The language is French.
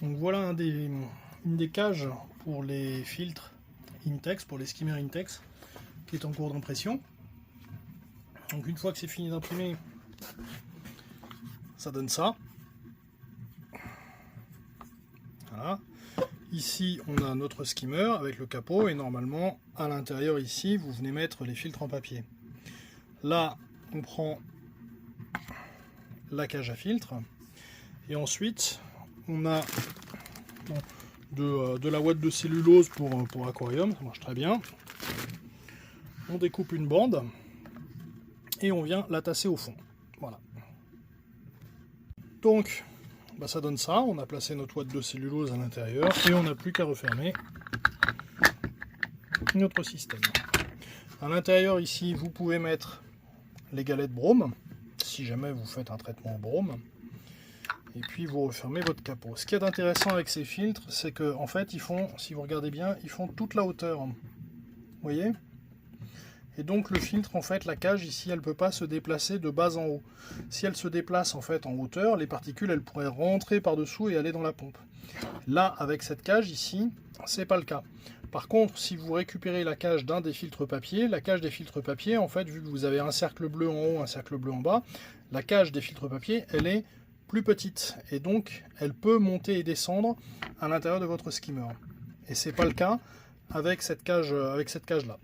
Donc voilà une des cages pour les filtres Intex, pour les skimmers Intex, qui est en cours d'impression. Donc une fois que c'est fini d'imprimer, ça donne ça. Voilà. Ici on a notre skimmer avec le capot et normalement à l'intérieur ici vous venez mettre les filtres en papier. Là on prend la cage à filtre et ensuite on a de la ouate de cellulose pour aquarium, ça marche très bien. On découpe une bande et on vient la tasser au fond. Voilà. Donc ça donne ça, on a placé notre ouate de cellulose à l'intérieur et on n'a plus qu'à refermer notre système. À l'intérieur ici vous pouvez mettre les galettes brome si jamais vous faites un traitement en brome et puis vous refermez votre capot. Ce qui est intéressant avec ces filtres, c'est que en fait ils font, si vous regardez bien, ils font toute la hauteur, vous voyez, et donc le filtre, en fait la cage ici elle peut pas se déplacer de bas en haut. Si elle se déplace en fait en hauteur, les particules elles pourraient rentrer par dessous et aller dans la pompe. Là avec cette cage ici c'est pas le cas. Par contre, si vous récupérez la cage d'un des filtres papier, la cage des filtres papier, en fait, vu que vous avez un cercle bleu en haut, un cercle bleu en bas, la cage des filtres papier, elle est plus petite. Et donc, elle peut monter et descendre à l'intérieur de votre skimmer. Et c'est pas le cas avec cette cage-là.